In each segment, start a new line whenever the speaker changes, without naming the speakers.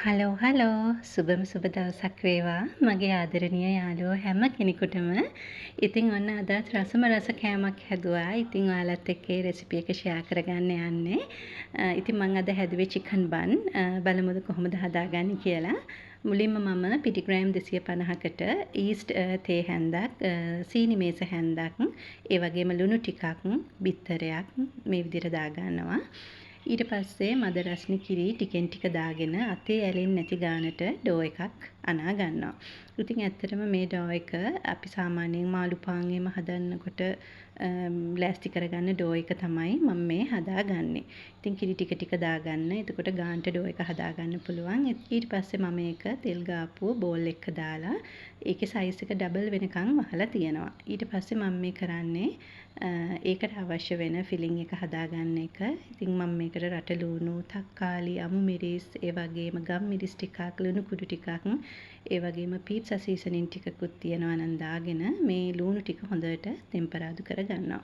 Hello සුබම සුබ දවසක් වේවා මගේ ආදරණීය යාළුවෝ හැම කෙනෙකුටම. ඉතින් ඔන්න අදත් රසම රස කෑමක් හැදුවා. ඉතින් ඔයාලත් එක්ක ඒ රෙසිපි එක ෂෙයා කරගන්න යන්නේ. ඉතින් මම අද හැදුවේ චිකන් බන්. බලමුද කොහොමද හදාගන්නේ කියලා. මුලින්ම මම පිටි ග්‍රෑම් 250කට ඊස්ට් තේ හැන්දක්, සීනි මේස හැන්දක්, ඒ වගේම ලුණු ටිකක්, බිත්තරයක් මේ විදිහට දාගන්නවා. ඊට පස්සේ මද රස්නි කිරි ටිකෙන් ටික දාගෙන අතේ ඇලෙන්නේ නැති ගානට ඩෝ එකක් අනා ගන්නවා. ඉතින් ඇත්තටම මේ ඩෝ එක අපි සාමාන්‍යයෙන් මාළු පාන් එහෙම හදන්නකොට ලෑස්ති කරගන්න ඩෝ එක තමයි මම මේ හදාගන්නේ. ඉතින් කිරි ටික ටික දාගන්න. එතකොට ගානට ඩෝ එක හදාගන්න පුළුවන්. ඊට පස්සේ මම ඒක තෙල් ගාපුව බෝල් එක දාලා ඒකේ සයිස් එක ඩබල් වෙනකන් වහලා තියෙනවා. ඊට පස්සේ මම මේ කරන්නේ ඒකට අවශ්‍ය වෙන ෆිලිං එක හදාගන්න එක. ඉතින් මම මේකට රට ලූණු, තක්කාලි, අමු මිරිස්, ඒ වගේම ගම් මිරිස් ටිකක්, ලුණු කුඩු ටිකක්, ඒ වගේම පීට්සා සීසනින් ටිකකුත් තියනවා නම් දාගෙන මේ ලූණු ටික හොඳට ටෙම්පරාදු කරගන්නවා.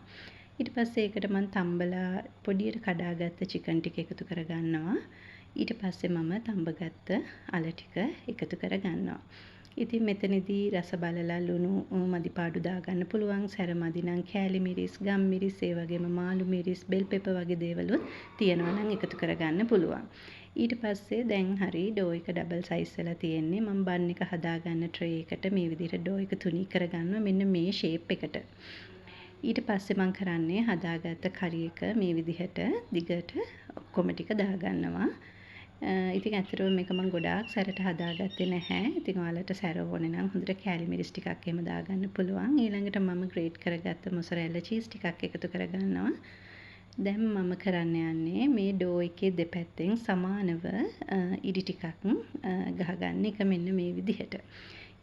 ඊට පස්සේ ඒකට මම තම්බලා පොඩියට කඩාගත්ත චිකන් ටික එකතු කරගන්නවා. ඊට පස්සේ මම තම්බගත්ත අල ටික එකතු කරගන්නවා. ඉතින් මෙතනදී රස බලලා ලුණු මදිපාඩු දාගන්න පුළුවන්. සැර මදි නම් කෑලි මිරිස්, ගම් මිරිස්, ඒ වගේම මාළු මිරිස්, බෙල් පෙපර් වගේ දේවලුත් තියනවා නම් එකතු කරගන්න පුළුවන්. ඊට පස්සේ දැන් හරි ඩෝ එක ඩබල් සයිස් වෙලා තියෙන්නේ. මම බන් එක හදාගන්න ට්‍රේ එකට මේ විදිහට ඩෝ එක තුනී කරගන්නවා මෙන්න මේ ෂේප් එකට. ඊට පස්සේ මම කරන්නේ හදාගත්ත කරි එක මේ විදිහට දිගට ඔක්කොම ටික දාගන්නවා. ඉතින් ඇත්තටම මේක මම ගොඩාක් සැරට හදාගත්තේ නැහැ. ඉතින් ඔයාලට සැර ඕනේ නම් හොඳට කෑලි මිරිස් ටිකක් එහෙම දාගන්න පුළුවන්. ඊළඟට මම ග්‍රේට් කරගත්ත මොසරෙල්ලා චීස් ටිකක් එකතු කරගන්නවා. දැන් මම කරන්න යන්නේ මේ ඩෝ එකේ දෙපැත්තෙන් සමානව ඉඩි ටිකක් ගහගන්න එක මෙන්න මේ විදිහට.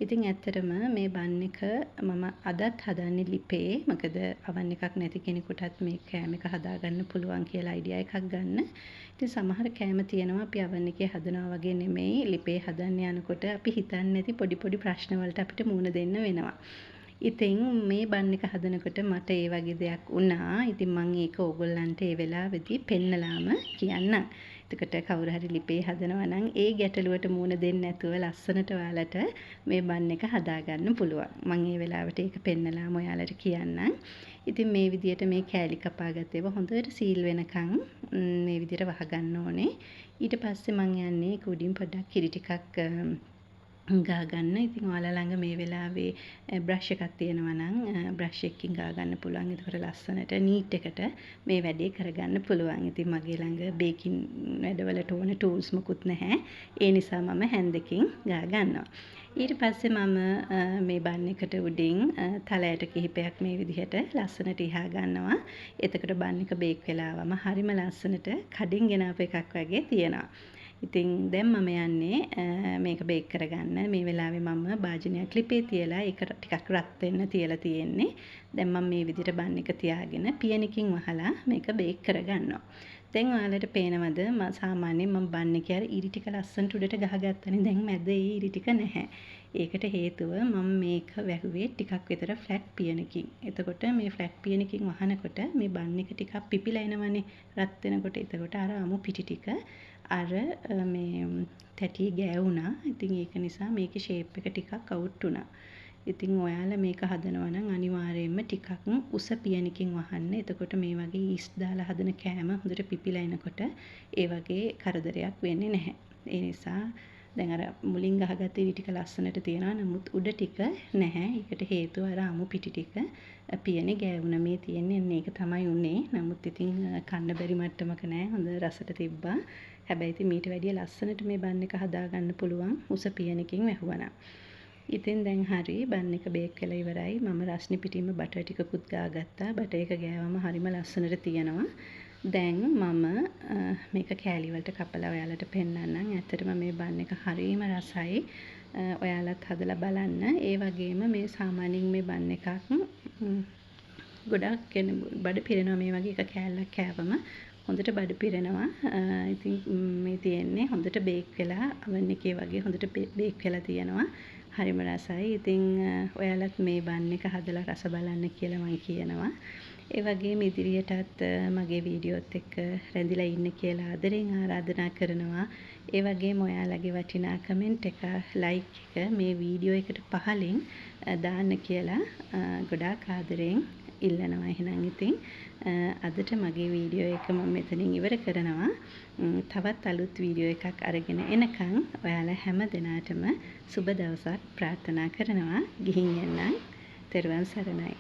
ඉතින් ඇත්තටම මේ බන් එක මම අදත් හදන්නේ ලිපේ. මොකද අවන් එකක් නැති කෙනෙකුටත් මේ කෑම එක හදාගන්න පුළුවන් කියලා අයිඩියා එකක් ගන්න. ඉතින් සමහර කෑම තියෙනවා අපි අවන් එකේ හදනවා වගේ නෙමෙයි ලිපේ හදන්න යනකොට අපි හිතන්නේ නැති පොඩි පොඩි ප්‍රශ්න වලට අපිට මුහුණ දෙන්න වෙනවා. ඉතින් මේ බන් එක හදනකොට මට ඒ වගේ දෙයක් වුණා. ඉතින් මම ඒක ඕගොල්ලන්ට ඒ වෙලාවේදී පෙන්නලාම කියන්නම්. එතකොට කවුරු හරි ලිපේ හදනවා නම් ඒ ගැටලුවට මුහුණ දෙන්නේ නැතුව ලස්සනට ඔයාලට මේ බන් එක හදාගන්න පුළුවන්. මම ඒ වෙලාවට ඒක පෙන්නලාම ඔයාලට කියන්නම්. ඉතින් මේ විදියට මේ කෑලි කපාගත්ත ඒවා හොඳට සීල් වෙනකන් මේ විදියට වහගන්න ඕනේ. ඊට පස්සේ මම යන්නේ ඒක උඩින් පොඩ්ඩක් කිරි ටිකක් ගා ගන්න. ඉතින් ඔයාලා ළඟ මේ වෙලාවේ බ්‍රෂ් එකක් තියෙනවා නම් බ්‍රෂ් එකකින් ගා ගන්න පුළුවන්. එතකොට ලස්සනට නීට් එකට මේ වැඩේ කරගන්න පුළුවන්. ඉතින් මගේ ළඟ බේකින් වැඩවලට ඕන ටූල්ස් මොකුත් නැහැ. ඒ නිසා මම හැන්දකින් ගා ගන්නවා. ඊට පස්සේ මම මේ බන් එකට උඩින් තලයට කිහිපයක් මේ විදිහට ලස්සනට ඉහා ගන්නවා. එතකොට බන් එක බේක් වෙලාවම හරිම ලස්සනට කඩින් ගෙනාපු එකක් වගේ තියෙනවා. ඉතින් දැන් මම යන්නේ මේක බේක් කරගන්න. මේ වෙලාවේ මම භාජනයක් ලිපේ තියලා ඒක ටිකක් රත් වෙන්න තියලා තියෙන්නේ. දැන් මම මේ විදිහට බන් එක තියාගෙන පියනකින් වහලා මේක බේක් කරගන්නවා. දැන් ඔයාලට පේනවද සාමාන්‍යයෙන් මම බන් එකේ අර ඉරි ටික ලස්සනට උඩට ගහගත්තනේ. දැන් මැද ඒ ඉරි ටික නැහැ. ඒකට හේතුව මම මේක වැහුවේ ටිකක් විතර ෆ්ලැට් පියනකින්. එතකොට මේ ෆ්ලැට් පියනකින් වහනකොට මේ බන් එක ටිකක් පිපිලා එනවනේ රත් වෙනකොට. එතකොට අර අමු පිටි ටික අර මේ තැටිය ගෑවුණා. ඉතින් ඒක නිසා මේකේ ෂේප් එක ටිකක් අවුට් වුණා. ඉතින් ඔයාලා මේක හදනවා නම් අනිවාර්යයෙන්ම ටිකක් උස පියනකින් වහන්න. එතකොට මේ වගේ ඊස්ට් දාලා හදන කෑම හොඳට පිපිලා එනකොට ඒ වගේ කරදරයක් වෙන්නේ නැහැ. ඒ නිසා දැන් අර මුලින් ගහගත්ත ඉරි ටික ලස්සනට තියෙනවා. නමුත් උඩ ටික නැහැ. ඒකට හේතුව අර අමු පිටි ටික පියනේ ගෑවුණා. මේ තියෙන්නේ මේක තමයි උනේ. නමුත් ඉතින් කන්න බැරි මට්ටමක නෑ. හොඳ රසට තිබ්බා. හැබැයි ඉතින් මීට වැඩිය ලස්සනට මේ බන් එක හදාගන්න පුළුවන් උස පියනකින් වැහුවනම්. ඉතින් දැන් හරි බන් එක බේක් වෙලා ඉවරයි. මම රස්නි පිටින්ම බටර් ටිකකුත් ගාගත්තා. බටර් එක ගෑවම හරිම ලස්සනට තියෙනවා. දැන් මම මේක කෑලි වලට කපලා ඔයාලට පෙන්නන්නම්. ඇත්තටම මේ බන් එක හරිම රසයි. ඔයාලත් හදලා බලන්න. ඒ වගේම මේ සාමාන්‍යයෙන් මේ බන් එකක් ගොඩක් බඩ පිරෙනවා මේ වගේ එක කෑල්ලක් කෑවම හොඳට බඩ පිරෙනවා. ඉතින් මේ තියෙන්නේ හොඳට බේක් වෙලා oven එකේ වගේ හොඳට බේක් වෙලා තියෙනවා. හරිම රසයි. ඉතින් ඔයාලත් මේ බන් එක හදලා රස බලන්න කියලා මම කියනවා. ඒ වගේම ඉදිරියටත් මගේ වීඩියෝත් එක්ක රැඳිලා ඉන්න කියලා ආදරෙන් ආරාධනා කරනවා. ඒ වගේම ඔයාලගේ වටිනා කමෙන්ට් එක, ලයික් එක මේ වීඩියෝ එකට පහලින් දාන්න කියලා ගොඩාක් ආදරෙන් ඉල්ලනවා. එහෙනම් ඉතින් අදට මගේ වීඩියෝ එක මම මෙතනින් ඉවර කරනවා. තවත් අලුත් වීඩියෝ එකක් අරගෙන එනකන් ඔයාලා හැම දිනාටම සුබ දවසක් ප්‍රාර්ථනා කරනවා. ගිහින් එන්නම්. තෙරුවන් සරණයි.